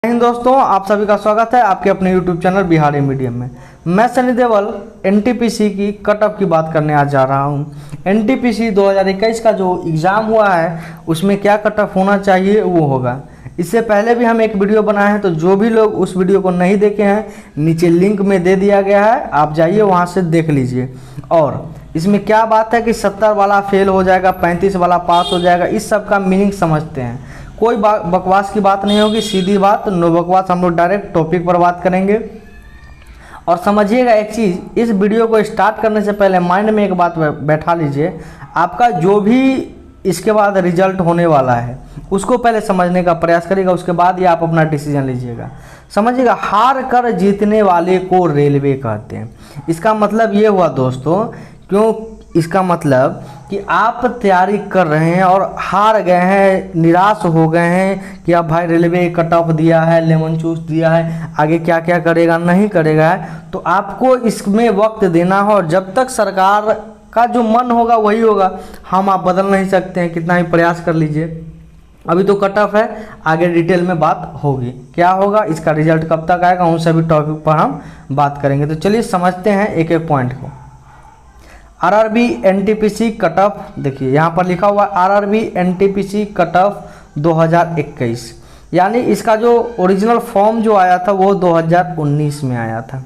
हिंद दोस्तों, आप सभी का स्वागत है आपके अपने YouTube चैनल बिहारी मीडियम में। मैं सनी देवल एनटीपीसी की कट ऑफ की बात करने आज जा रहा हूं। एनटीपीसी 2021 का जो एग्ज़ाम हुआ है उसमें क्या कट ऑफ होना चाहिए वो होगा। इससे पहले भी हम एक वीडियो बनाए हैं, तो जो भी लोग उस वीडियो को नहीं देखे हैं नीचे लिंक में दे दिया गया है, आप जाइए वहाँ से देख लीजिए। और इसमें क्या बात है कि 70 वाला फेल हो जाएगा, 35 वाला पास हो जाएगा, इस सब का मीनिंग समझते हैं। कोई बकवास की बात नहीं होगी, सीधी बात, नो बकवास। हम लोग डायरेक्ट टॉपिक पर बात करेंगे। और समझिएगा एक चीज़, इस वीडियो को स्टार्ट करने से पहले माइंड में एक बात बैठा लीजिए। आपका जो भी इसके बाद रिजल्ट होने वाला है उसको पहले समझने का प्रयास करिएगा, उसके बाद ही आप अपना डिसीजन लीजिएगा। समझिएगा, हार कर जीतने वाले को रेलवे कहते हैं। इसका मतलब ये हुआ दोस्तों, क्यों इसका मतलब कि आप तैयारी कर रहे हैं और हार गए हैं, निराश हो गए हैं कि अब भाई रेलवे कट ऑफ दिया है, लेमन चूस दिया है, आगे क्या क्या करेगा नहीं करेगा, तो आपको इसमें वक्त देना हो। और जब तक सरकार का जो मन होगा वही होगा, हम आप बदल नहीं सकते हैं, कितना ही प्रयास कर लीजिए। अभी तो कट ऑफ है, आगे डिटेल में बात होगी, क्या होगा, इसका रिजल्ट कब तक आएगा, उन सभी टॉपिक पर हम बात करेंगे। तो चलिए समझते हैं एक एक पॉइंट को। आरआरबी एनटीपीसी कट ऑफ, देखिए यहाँ पर लिखा हुआ आरआरबी एनटीपीसी कट ऑफ 2021, यानी इसका जो ओरिजिनल फॉर्म जो आया था वो 2019 में आया था।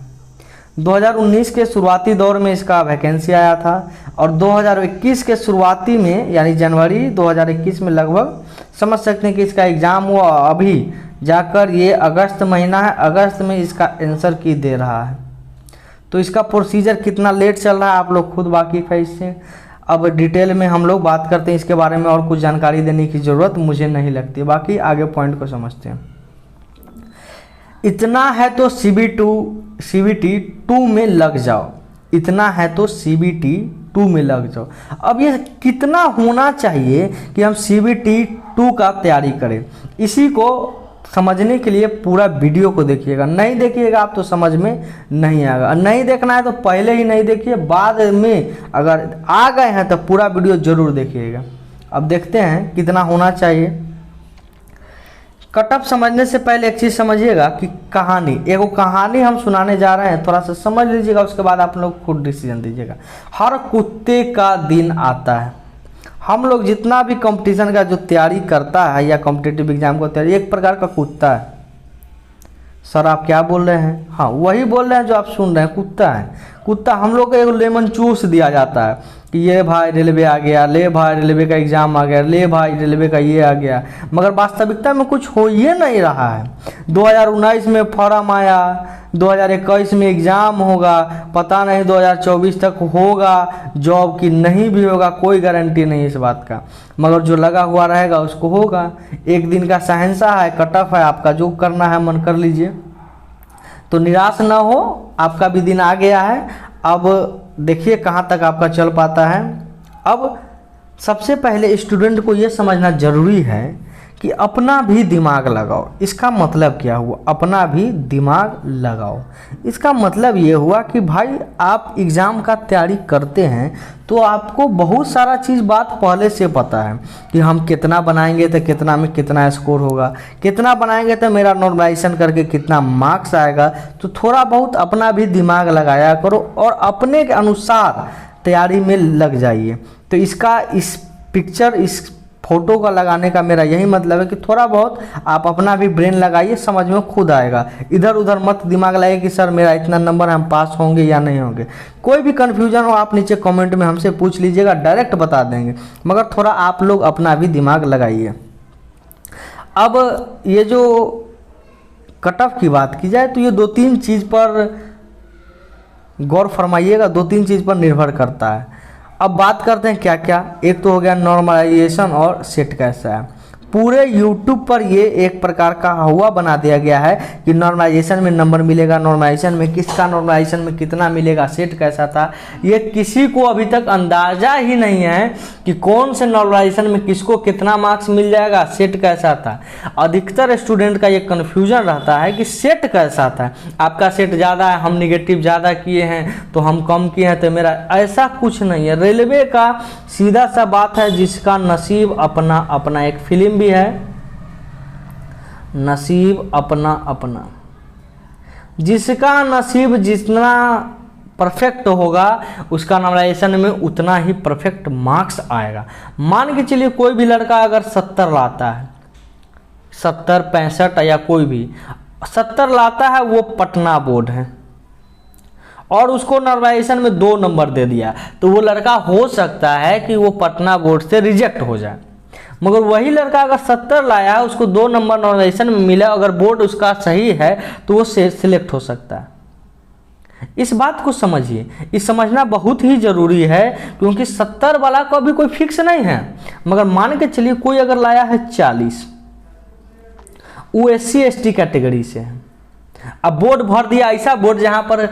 2019 के शुरुआती दौर में इसका वैकेंसी आया था और 2021 के शुरुआती में यानी जनवरी 2021 में लगभग समझ सकते हैं कि इसका एग्ज़ाम हुआ। अभी जाकर ये अगस्त महीना है, अगस्त में इसका आंसर की दे रहा है। तो इसका प्रोसीजर कितना लेट चल रहा है आप लोग खुद वाकिफ़ है इससे। अब डिटेल में हम लोग बात करते हैं इसके बारे में, और कुछ जानकारी देने की ज़रूरत मुझे नहीं लगती। बाकी आगे पॉइंट को समझते हैं। इतना है तो सीबीटी 2 में लग जाओ, इतना है तो सीबीटी 2 में लग जाओ। अब ये कितना होना चाहिए कि हम सीबीटी 2 का तैयारी करें, इसी को समझने के लिए पूरा वीडियो को देखिएगा। नहीं देखिएगा आप तो समझ में नहीं आएगा। नहीं देखना है तो पहले ही नहीं देखिए, बाद में अगर आ गए हैं तो पूरा वीडियो जरूर देखिएगा। अब देखते हैं कितना होना चाहिए। कट ऑफ समझने से पहले एक चीज़ समझिएगा कि कहानी, एगो कहानी हम सुनाने जा रहे हैं, थोड़ा सा समझ लीजिएगा, उसके बाद आप लोग खुद डिसीजन दीजिएगा। हर कुत्ते का दिन आता है। हम लोग जितना भी कंपटीशन का जो तैयारी करता है या कॉम्पिटिटिव एग्जाम को तैयारी, एक प्रकार का कुत्ता है। सर आप क्या बोल रहे हैं? हाँ वही बोल रहे हैं जो आप सुन रहे हैं, कुत्ता है। कुत्ता हम लोग को एक लेमन चूस दिया जाता है कि ये भाई रेलवे आ गया, ले भाई रेलवे का एग्ज़ाम आ गया, ले भाई रेलवे का ये आ गया, मगर वास्तविकता में कुछ हो ही नहीं रहा है। 2019 में फॉर्म आया, 2021 में एग्ज़ाम होगा, पता नहीं 2024 तक होगा जॉब की नहीं भी होगा, कोई गारंटी नहीं इस बात का, मगर जो लगा हुआ रहेगा उसको होगा। एक दिन का शहंशाह है, कट ऑफ है, आपका जो करना है मन कर लीजिए। तो निराश ना हो, आपका भी दिन आ गया है। अब देखिए कहाँ तक आपका चल पाता है। अब सबसे पहले स्टूडेंट को ये समझना ज़रूरी है कि अपना भी दिमाग लगाओ। इसका मतलब क्या हुआ? अपना भी दिमाग लगाओ। इसका मतलब ये हुआ कि भाई आप एग्ज़ाम का तैयारी करते हैं तो आपको बहुत सारा चीज़ बात पहले से पता है कि हम कितना बनाएंगे तो कितना में कितना स्कोर होगा, कितना बनाएंगे तो मेरा नॉर्मलाइजेशन करके कितना मार्क्स आएगा। तो थोड़ा बहुत अपना भी दिमाग लगाया करो और अपने के अनुसार तैयारी में लग जाइए। तो इसका इस पिक्चर, इस फोटो का लगाने का मेरा यही मतलब है कि थोड़ा बहुत आप अपना भी ब्रेन लगाइए, समझ में खुद आएगा। इधर उधर मत दिमाग लगाइए कि सर मेरा इतना नंबर हम पास होंगे या नहीं होंगे। कोई भी कन्फ्यूजन हो आप नीचे कमेंट में हमसे पूछ लीजिएगा, डायरेक्ट बता देंगे, मगर थोड़ा आप लोग अपना भी दिमाग लगाइए। अब ये जो कट ऑफ की बात की जाए तो ये 2-3 चीज़ पर गौर फरमाइएगा, 2-3 चीज़ पर निर्भर करता है। अब बात करते हैं क्या क्या। एक तो हो गया नॉर्मलाइजेशन और सेट कैसा है। पूरे YouTube पर ये एक प्रकार का हुआ बना दिया गया है कि नॉर्मलाइजेशन में नंबर मिलेगा, नॉर्मलाइजेशन में किसका नॉर्मलाइजेशन में कितना मिलेगा, सेट कैसा था। ये किसी को अभी तक अंदाज़ा ही नहीं है कि कौन से नॉर्मलाइजेशन में किसको कितना मार्क्स मिल जाएगा, सेट कैसा था। अधिकतर स्टूडेंट का ये कन्फ्यूजन रहता है कि सेट कैसा था, आपका सेट ज़्यादा है, हम निगेटिव ज़्यादा किए हैं तो हम कम किए हैं तो मेरा, ऐसा कुछ नहीं है। रेलवे का सीधा सा बात है, जिसका नसीब अपना अपना। एक फिल्म भी है नसीब अपना अपना। जिसका नसीब जितना परफेक्ट होगा उसका नॉर्मलाइजेशन में उतना ही परफेक्ट मार्क्स आएगा। मान के चलिए कोई भी लड़का अगर 70 लाता है, 70, 65 या कोई भी 70 लाता है, वो पटना बोर्ड है और उसको नॉर्मलाइजेशन में 2 नंबर दे दिया, तो वो लड़का हो सकता है कि वो पटना बोर्ड से रिजेक्ट हो जाए। मगर वही लड़का अगर 70 लाया है, उसको 2 नंबर नॉर्मलाइजेशन में मिला, अगर बोर्ड उसका सही है तो वो सिलेक्ट हो सकता है। इस बात को समझिए, इस समझना बहुत ही जरूरी है, क्योंकि 70 वाला का भी कोई फिक्स नहीं है। मगर मान के चलिए कोई अगर लाया है 40, वो SC ST कैटेगरी से है, अब बोर्ड भर दिया, ऐसा बोर्ड जहां पर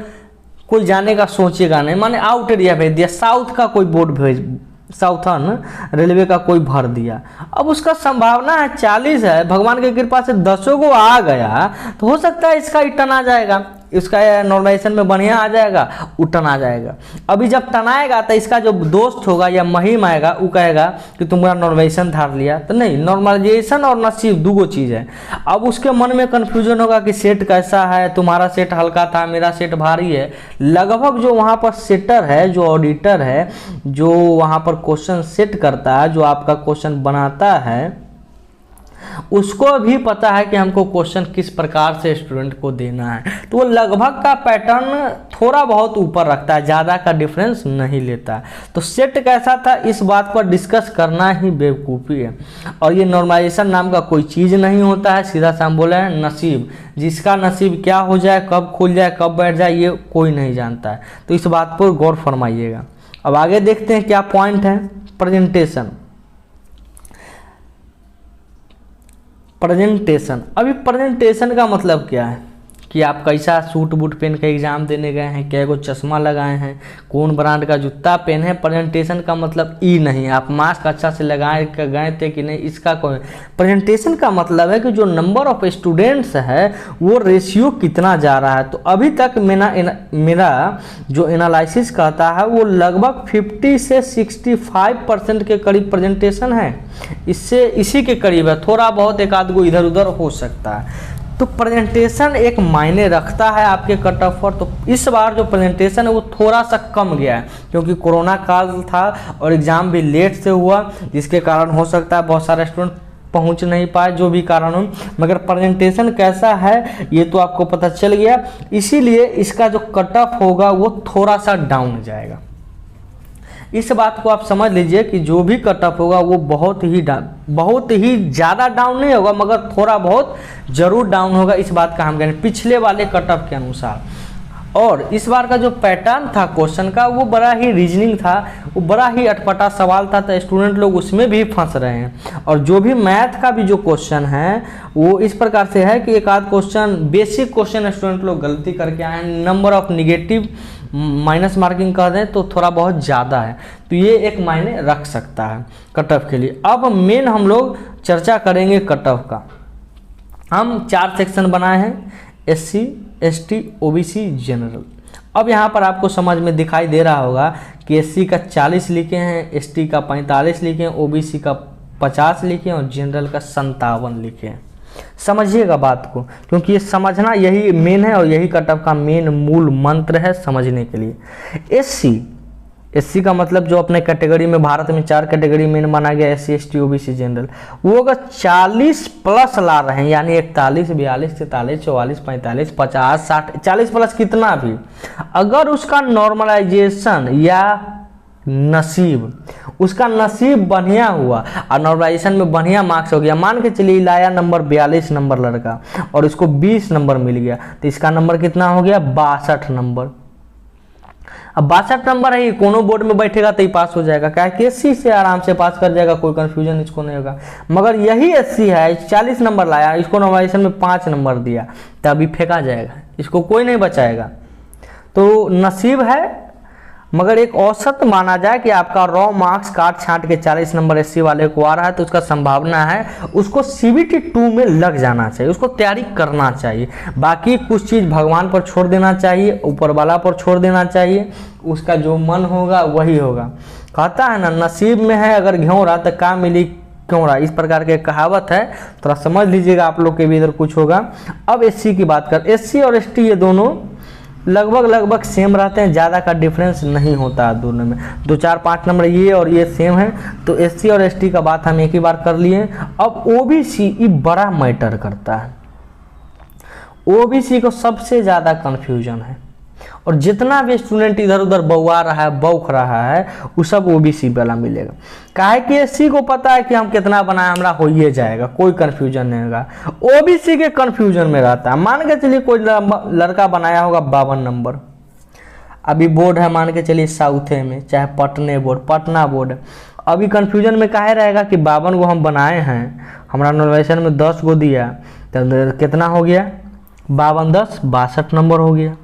कोई जाने का सोचेगा नहीं, माने आउट एरिया भेज दिया, साउथ का कोई बोर्ड भेज, साउथर्न रेलवे का कोई भर दिया। अब उसका संभावना है 40 है, भगवान की कृपा से 10 को आ गया तो हो सकता है इसका रिटर्न आ जाएगा, इसका नॉर्मलाइजेशन में बढ़िया आ जाएगा, उटन आ जाएगा। अभी जब टनाएगा तो इसका जो दोस्त होगा या महिम आएगा, वो कहेगा कि तुम्हारा नॉर्मलाइजेशन धार लिया, तो नहीं, नॉर्मलाइजेशन और नसीब दो चीज़ है। अब उसके मन में कन्फ्यूजन होगा कि सेट कैसा है, तुम्हारा सेट हल्का था, मेरा सेट भारी है। लगभग जो वहाँ पर सेटर है, जो ऑडिटर है, जो वहाँ पर क्वेश्चन सेट करता है, जो आपका क्वेश्चन बनाता है, उसको भी पता है कि हमको क्वेश्चन किस प्रकार से स्टूडेंट को देना है, तो वो लगभग का पैटर्न थोड़ा बहुत ऊपर रखता है, ज़्यादा का डिफरेंस नहीं लेता है। तो सेट कैसा था इस बात पर डिस्कस करना ही बेवकूफ़ी है। और ये नॉर्मलाइजेशन नाम का कोई चीज़ नहीं होता है, सीधा सा हम बोले हैं नसीब। जिसका नसीब क्या हो जाए, कब खुल जाए, कब बैठ जाए, ये कोई नहीं जानता है। तो इस बात पर गौर फरमाइएगा। अब आगे देखते हैं क्या पॉइंट है। प्रेजेंटेशन। अभी प्रेजेंटेशन का मतलब क्या है कि आप कैसा सूट बूट पहन के एग्जाम देने गए हैं, क्या को चश्मा लगाए हैं, कौन ब्रांड का जूता पहने हैं। प्रेजेंटेशन का मतलब ई नहीं आप मास्क अच्छा से लगाए के गए थे कि नहीं, इसका कोई। प्रेजेंटेशन का मतलब है कि जो नंबर ऑफ स्टूडेंट्स है वो रेशियो कितना जा रहा है। तो अभी तक मेरा जो एनालिसिस कहता है वो लगभग 50 से 65% के करीब प्रेजेंटेशन है, इससे इसी के करीब है, थोड़ा बहुत एक आध गो इधर उधर हो सकता है। तो प्रेजेंटेशन एक मायने रखता है आपके कट ऑफ पर। तो इस बार जो प्रेजेंटेशन है वो थोड़ा सा कम गया है, क्योंकि कोरोना काल था और एग्ज़ाम भी लेट से हुआ, जिसके कारण हो सकता है बहुत सारे स्टूडेंट पहुंच नहीं पाए, जो भी कारण हो। मगर प्रेजेंटेशन कैसा है ये तो आपको पता चल गया, इसीलिए इसका जो कट ऑफ होगा वो थोड़ा सा डाउन जाएगा। इस बात को आप समझ लीजिए कि जो भी कट ऑफ होगा वो बहुत ही ज़्यादा डाउन नहीं होगा, मगर थोड़ा बहुत जरूर डाउन होगा। इस बात का हम कह रहे हैं पिछले वाले कट ऑफ के अनुसार। और इस बार का जो पैटर्न था क्वेश्चन का वो बड़ा ही रीजनिंग था, वो बड़ा ही अटपटा सवाल था, तो स्टूडेंट लोग उसमें भी फंस रहे हैं। और जो भी मैथ का भी जो क्वेश्चन है वो इस प्रकार से है कि एक आध क्वेश्चन बेसिक क्वेश्चन स्टूडेंट लोग गलती करके आए हैं, number of negative minus marking कर दें तो थोड़ा बहुत ज़्यादा है, तो ये एक मायने रख सकता है कट ऑफ के लिए। अब मेन हम लोग चर्चा करेंगे कट ऑफ का। हम 4 सेक्शन बनाए हैं, SC ST OBC जनरल। अब यहाँ पर आपको समझ में दिखाई दे रहा होगा कि SC का 40 लिखे हैं, ST का 45 लिखे हैं, OBC का 50 लिखे हैं और जनरल का 57 लिखे हैं। समझिएगा बात को, क्योंकि ये समझना यही मेन है और यही कट ऑफ का मेन मूल मंत्र है समझने के लिए। SC का मतलब जो अपने कैटेगरी में भारत में 4 कैटेगरी में माना गया, SC ST OBC जनरल, वो अगर 40 प्लस ला रहे हैं, यानी 41 42 43 44 45 50 60 40 प्लस कितना भी, अगर उसका नॉर्मलाइजेशन या नसीब, उसका नसीब बढ़िया हुआ और नॉर्मलाइजेशन में बढ़िया मार्क्स हो गया, मान के चलिए लाया नंबर 42 नंबर लड़का और इसको 20 नंबर मिल गया, तो इसका नंबर कितना हो गया 62 नंबर। अब 62 नंबर है, कोनो बोर्ड में बैठेगा तो ही पास हो जाएगा, क्या कि SC से आराम से पास कर जाएगा, कोई कंफ्यूजन इसको नहीं होगा। मगर यही SC है 40 नंबर लाया, इसको नॉर्मलाइजेशन में 5 नंबर दिया, तो अभी फेंका जाएगा, इसको कोई नहीं बचाएगा। तो नसीब है, मगर एक औसत माना जाए कि आपका रॉ मार्क्स काट छांट के 40 नंबर SC वाले को आ रहा है, तो उसका संभावना है उसको CBT 2 में लग जाना चाहिए, उसको तैयारी करना चाहिए। बाकी कुछ चीज़ भगवान पर छोड़ देना चाहिए, ऊपर वाला पर छोड़ देना चाहिए, उसका जो मन होगा वही होगा। कहता है ना, नसीब में है अगर घेरा तो का मिली क्यों रहा, इस प्रकार की कहावत है, थोड़ा समझ लीजिएगा, आप लोग के भी इधर कुछ होगा। अब एससी की बात कर, एससी और एसटी ये दोनों लगभग सेम रहते हैं, ज़्यादा का डिफरेंस नहीं होता है दोनों में, 2 4 5 नंबर ये और ये सेम है। तो एससी और एसटी का बात हम एक ही बार कर लिए। अब ओबीसी ये बड़ा मैटर करता है, ओबीसी को सबसे ज़्यादा कन्फ्यूजन है, और जितना भी स्टूडेंट इधर उधर बौआ रहा है, बौख रहा है, वो सब ओबीसी वाला मिलेगा। काहे कि एससी को पता है कि हम कितना बनाए, हमारा हो ही जाएगा, कोई कन्फ्यूजन नहीं होगा। ओबीसी के कन्फ्यूजन में रहता है। मान के चलिए कोई लड़का बनाया होगा 52 नंबर, अभी बोर्ड है मान के चलिए साउथे में, चाहे पटना बोर्ड, अभी कन्फ्यूजन में काहे रहेगा कि 52 को हम बनाए हैं, हमारा नॉर्मलाइजेशन में 10 को दिया, तो कितना हो गया, 52 10 62 नंबर हो गया।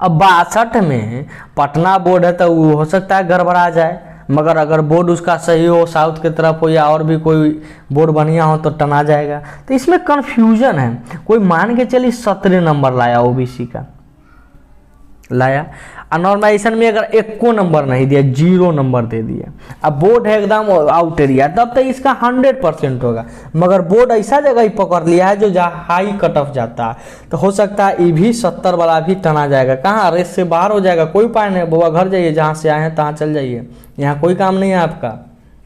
अब 62 में पटना बोर्ड है तो वो हो सकता है गड़बड़ा जाए, मगर अगर बोर्ड उसका सही हो, साउथ की तरफ हो, या और भी कोई बोर्ड बढ़िया हो तो टना जाएगा। तो इसमें कन्फ्यूजन है। कोई मान के चलिए 17 नंबर लाया ओबीसी का लाया, और नॉर्मलाइजेशन में अगर 1 नंबर नहीं दिया, 0 नंबर दे दिया, अब बोर्ड है एकदम आउट एरिया, तब तक इसका 100% होगा। मगर बोर्ड ऐसा जगह ही पकड़ लिया है जो जहाँ हाई कट ऑफ जाता है, तो हो सकता है ये भी 70 वाला भी टना जाएगा, कहाँ रेस से बाहर हो जाएगा। कोई उपाय नहीं, बुआ घर जाइए, जहाँ से आए हैं तहाँ चल जाइए, यहाँ कोई काम नहीं है आपका।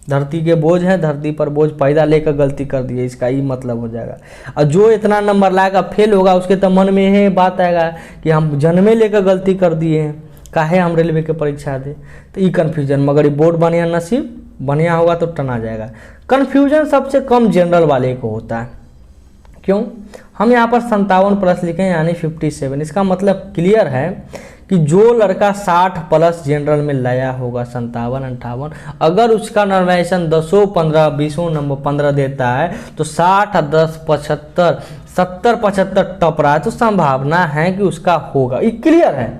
धरती के बोझ है, धरती पर बोझ पैदा लेकर गलती कर दिए, इसका ही मतलब हो जाएगा। और जो इतना नंबर लाएगा फेल होगा, उसके तो मन में यही बात आएगा कि हम जन्मे लेकर गलती कर दिए हैं, काहे हम रेलवे की परीक्षा दे। तो ये कन्फ्यूजन, मगर ये बोर्ड बढ़िया नसीब बढ़िया होगा तो टना जाएगा। कन्फ्यूजन सबसे कम जनरल वाले को होता है। क्यों? हम यहाँ पर 57 प्लस लिखे यानी 57, इसका मतलब क्लियर है कि जो लड़का 60 प्लस जनरल में लाया होगा, 57 58, अगर उसका नॉर्मलाइजेशन 10 15 20 नंबर 15 देता है, तो 60 10 75 70 75 टप रहा है, तो संभावना है कि उसका होगा, ये क्लियर है।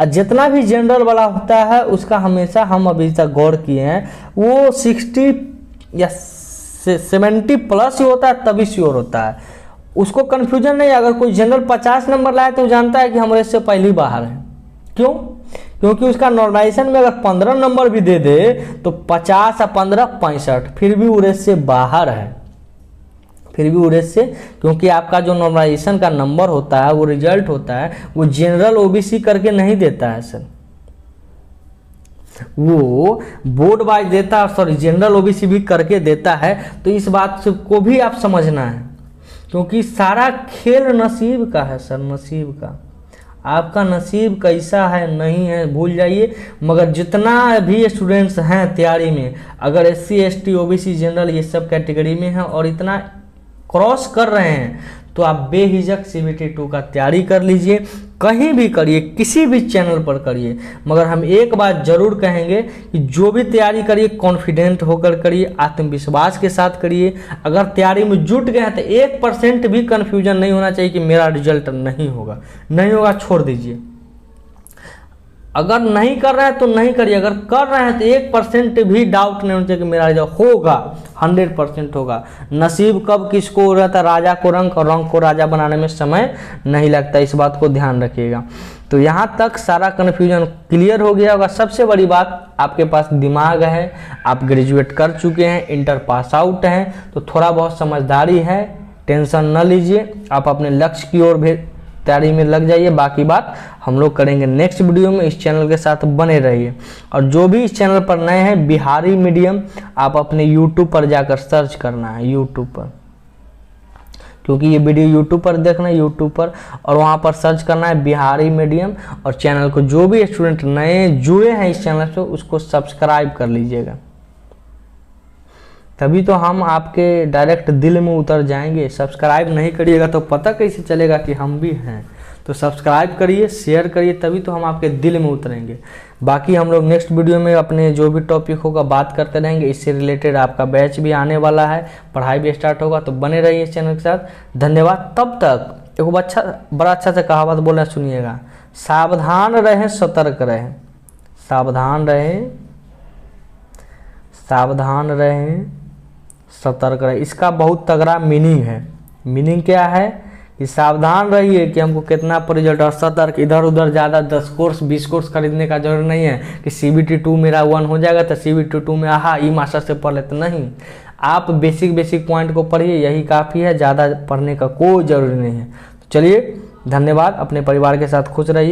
और जितना भी जनरल वाला होता है उसका हमेशा हम अभी तक गौर किए हैं, वो 60 या 70 प्लस ही होता है, तभी श्योर होता है, उसको कन्फ्यूजन नहीं। अगर कोई जनरल 50 नंबर लाए तो जानता है कि हम इससे पहले बाहर हैं। क्यों? क्योंकि उसका नॉर्मलाइजेशन में अगर 15 नंबर भी दे दे तो 50 या 15 65, फिर भी उरेस से बाहर है, फिर भी उरेस से, क्योंकि आपका जो नॉर्मलाइजेशन का नंबर होता है, वो रिजल्ट होता है, वो जनरल ओबीसी करके नहीं देता है सर, वो बोर्ड वाइज देता है, सॉरी जनरल ओबीसी भी करके देता है। तो इस बात को भी आप समझना है, क्योंकि सारा खेल नसीब का है सर, नसीब का। आपका नसीब कैसा है नहीं है भूल जाइए, मगर जितना भी स्टूडेंट्स हैं तैयारी में, अगर एससी एसटी ओबीसी जनरल ये सब कैटेगरी में हैं और इतना क्रॉस कर रहे हैं, तो आप बेहिचक सीबीटी 2 का तैयारी कर लीजिए, कहीं भी करिए, किसी भी चैनल पर करिए। मगर हम एक बात जरूर कहेंगे कि जो भी तैयारी करिए कॉन्फिडेंट होकर करिए, आत्मविश्वास के साथ करिए। अगर तैयारी में जुट गए हैं तो 1% भी कन्फ्यूजन नहीं होना चाहिए कि मेरा रिजल्ट नहीं होगा, नहीं होगा छोड़ दीजिए। अगर नहीं कर रहे हैं तो नहीं करिए, अगर कर रहे हैं तो 1% भी डाउट नहीं होना चाहिए कि मेरा रिजल्ट होगा, 100% होगा। नसीब कब किसको रहता है, राजा को रंग और रंग को राजा बनाने में समय नहीं लगता, इस बात को ध्यान रखिएगा। तो यहाँ तक सारा कन्फ्यूजन क्लियर हो गया होगा। सबसे बड़ी बात, आपके पास दिमाग है, आप ग्रेजुएट कर चुके हैं, इंटर पास आउट हैं, तो थोड़ा बहुत समझदारी है, टेंशन न लीजिए, आप अपने लक्ष्य की ओर भी तैयारी में लग जाइए। बाकी बात हम लोग करेंगे नेक्स्ट वीडियो में, इस चैनल के साथ बने रहिए। और जो भी इस चैनल पर नए हैं, बिहारी मीडियम, आप अपने यूट्यूब पर जाकर सर्च करना है, यूट्यूब पर, क्योंकि ये वीडियो यूट्यूब पर देखना है, यूट्यूब पर, और वहाँ पर सर्च करना है बिहारी मीडियम। और चैनल को जो भी स्टूडेंट नए जुड़े हैं इस चैनल से, उसको सब्सक्राइब कर लीजिएगा, तभी तो हम आपके डायरेक्ट दिल में उतर जाएंगे। सब्सक्राइब नहीं करिएगा तो पता कैसे चलेगा कि हम भी हैं। तो सब्सक्राइब करिए, शेयर करिए, तभी तो हम आपके दिल में उतरेंगे। बाकी हम लोग नेक्स्ट वीडियो में अपने जो भी टॉपिक होगा बात करते रहेंगे। इससे रिलेटेड आपका बैच भी आने वाला है, पढ़ाई भी स्टार्ट होगा, तो बने रहिए इस चैनल के साथ। धन्यवाद। तब तक एक बड़ा अच्छा से कहावत बोला, सुनिएगा, सावधान रहें, सतर्क रहें, सावधान रहें, सावधान रहें, सतर्क रहें। इसका बहुत तगड़ा मीनिंग है। मीनिंग क्या है ये सावधान रहिए कि हमको कितना पर रिजल्ट, और सतर्क, इधर उधर ज़्यादा 10 कोर्स 20 कोर्स खरीदने का जरूर नहीं है कि CBT 2 मेरा 1 हो जाएगा तो CBT 2 में ई मास्टर से पढ़ लेते, नहीं। आप बेसिक पॉइंट को पढ़िए, यही काफ़ी है, ज़्यादा पढ़ने का कोई ज़रूरी नहीं है। तो चलिए, धन्यवाद, अपने परिवार के साथ खुश रहिए।